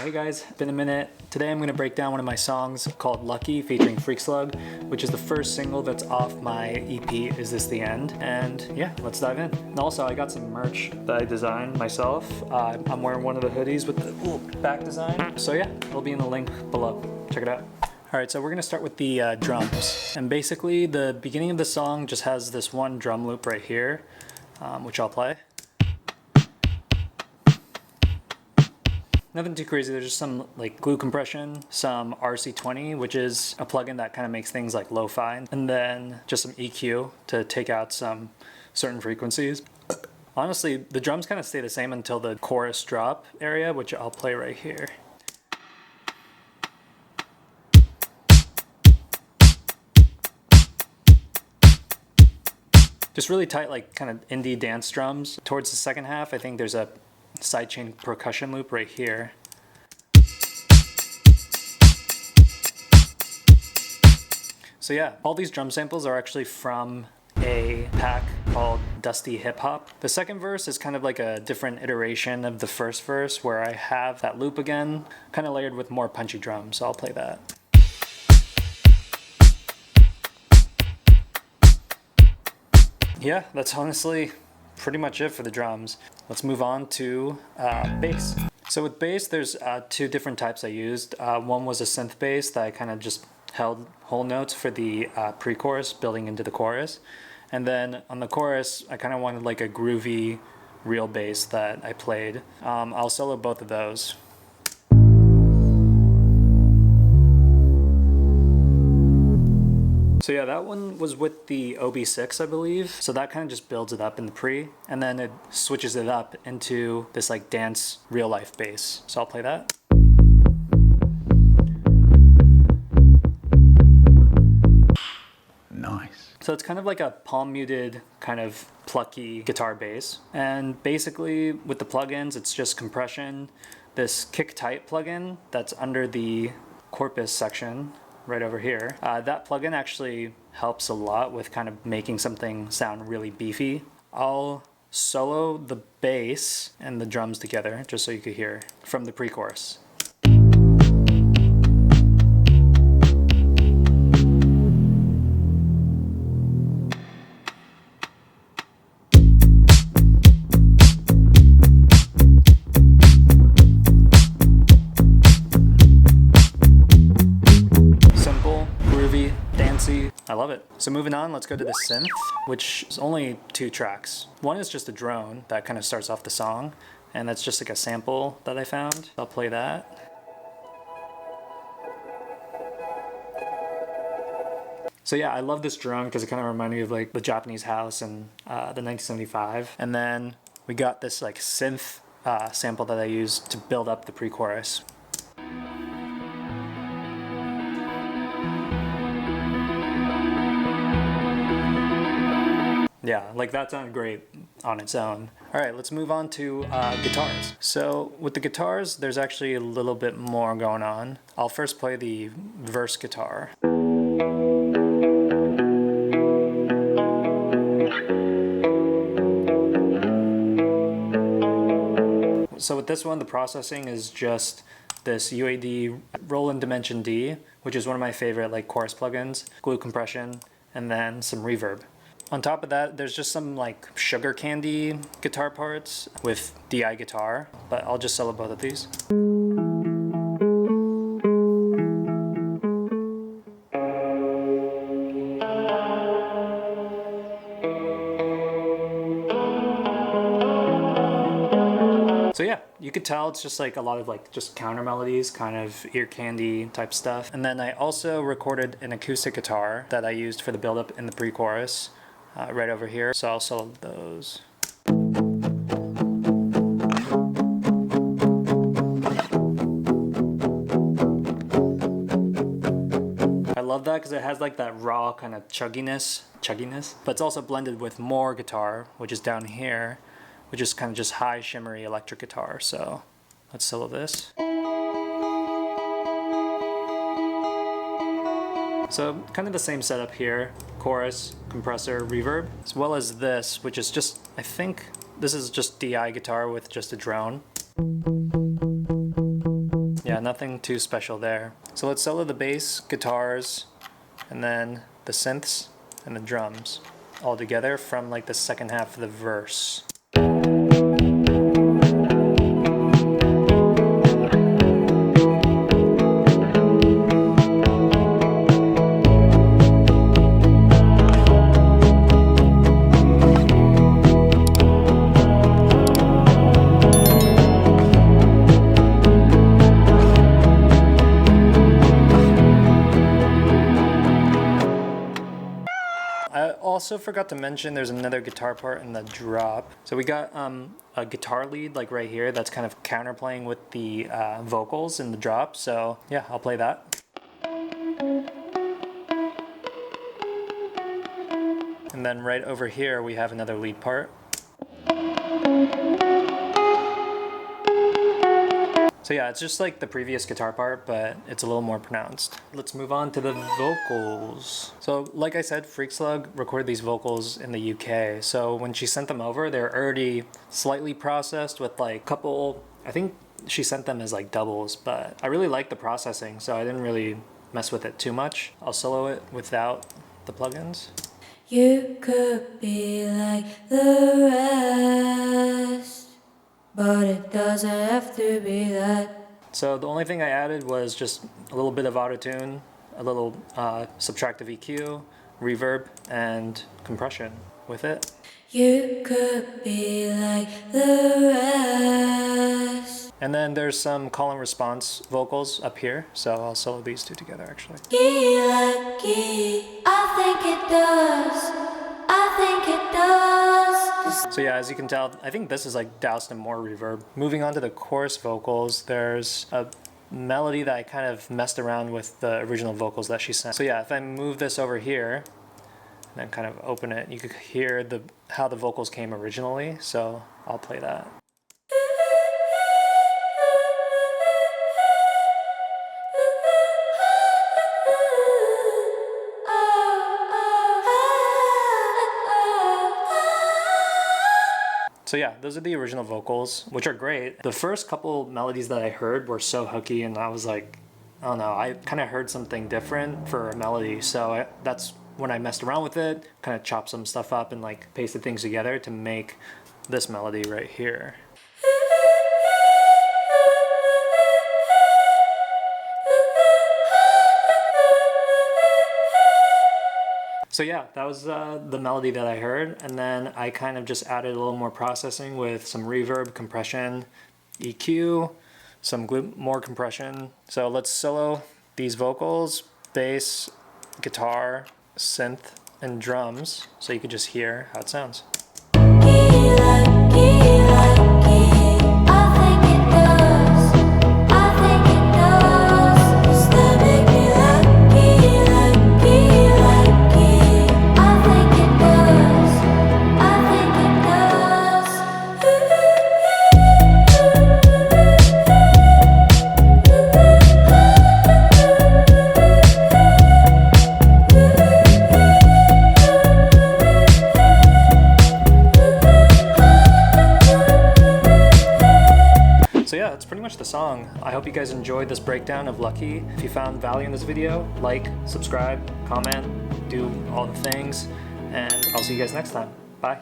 Hey guys, been a minute. Today I'm going to break down one of my songs called Lucky featuring Freak Slug, which is the first single that's off my EP, Is This The End? And yeah, let's dive in. And also I got some merch that I designed myself. I'm wearing one of the hoodies with the little back design. So yeah, it'll be in the link below. Check it out. Alright, so we're going to start with the drums. And basically the beginning of the song just has this one drum loop right here, which I'll play. Nothing too crazy, there's just some like glue compression, some RC20, which is a plugin that kind of makes things like lo-fi, and then just some EQ to take out some certain frequencies. Honestly, the drums kind of stay the same until the chorus drop area, which I'll play right here. Just really tight, like kind of indie dance drums. Towards the second half, I think there's a sidechain percussion loop right here. So yeah, all these drum samples are actually from a pack called Dusty Hip Hop. The second verse is kind of like a different iteration of the first verse where I have that loop again, kind of layered with more punchy drums, so I'll play that. Yeah, that's honestly pretty much it for the drums. Let's move on to bass. So with bass, there's two different types I used. One was a synth bass that I kind of just held whole notes for the pre-chorus building into the chorus. And then on the chorus, I kind of wanted like a groovy real bass that I played. I'll solo both of those. So yeah, that one was with the OB6, I believe. So that kind of just builds it up in the pre, and then it switches it up into this like dance real life bass. So I'll play that. Nice. So it's kind of like a palm muted kind of plucky guitar bass. And basically with the plugins, it's just compression, this kick tight plugin that's under the corpus section right over here. That plugin actually helps a lot with kind of making something sound really beefy. I'll solo the bass and the drums together just so you could hear from the pre-chorus. I love it. So moving on, let's go to the synth, which is only 2 tracks. One is just a drone that kind of starts off the song, and that's just like a sample that I found. I'll play that. So yeah, I love this drone because it kind of reminded me of like the Japanese house in the 1975. And then we got this like synth sample that I used to build up the pre-chorus. Yeah, like that sounded great on its own. All right, let's move on to guitars. So with the guitars, there's actually a little bit more going on. I'll first play the verse guitar. So with this one, the processing is just this UAD Roland Dimension D, which is one of my favorite like chorus plugins, glue compression, and then some reverb. On top of that, there's just some like sugar candy guitar parts with DI guitar, but I'll just solo both of these. So yeah, you could tell it's just like a lot of like just counter melodies, kind of ear candy type stuff. And then I also recorded an acoustic guitar that I used for the build-up in the pre-chorus. Right over here, so I'll solo those. I love that because it has like that raw kind of chugginess, but it's also blended with more guitar, which is down here, which is kind of just high shimmery electric guitar. So let's solo this. So kind of the same setup here, chorus, compressor, reverb, as well as this, which is just, I think this is just DI guitar with just a drone. nothing too special there. So let's solo the bass, guitars, and then the synths and the drums all together from like the second half of the verse. I also forgot to mention there's another guitar part in the drop. So we got a guitar lead like right here that's kind of counterplaying with the vocals in the drop. So yeah, I'll play that. And then right over here we have another lead part. So yeah, it's just like the previous guitar part, but it's a little more pronounced. Let's move on to the vocals. So like I said, Freak Slug recorded these vocals in the UK. So when she sent them over, they're already slightly processed with like a couple, I think she sent them as like doubles, but I really like the processing, so I didn't really mess with it too much. I'll solo it without the plugins. You could be like the rest, but it doesn't have to be that. So the only thing I added was just a little bit of auto-tune, a little subtractive EQ, reverb, and compression with it. You could be like the rest. And then there's some call and response vocals up here, so I'll solo these two together actually. Lucky, I think it does. I think it does. So yeah, as you can tell, I think this is like doused in more reverb. Moving on to the chorus vocals, there's a melody that I kind of messed around with the original vocals that she sent. So yeah, if I move this over here and then kind of open it, you could hear how the vocals came originally. So I'll play that. So yeah, those are the original vocals, which are great. The first couple melodies that I heard were so hooky, and I was like, I don't know, I kind of heard something different for a melody. So that's when I messed around with it, kind of chopped some stuff up and like pasted things together to make this melody right here. So yeah, that was the melody that I heard, and then I kind of just added a little more processing with some reverb, compression, EQ, some more compression. So let's solo these vocals, bass, guitar, synth, and drums, so you can just hear how it sounds. So yeah, that's pretty much the song. I hope you guys enjoyed this breakdown of Lucky. If you found value in this video, like, subscribe, comment, do all the things, and I'll see you guys next time. Bye.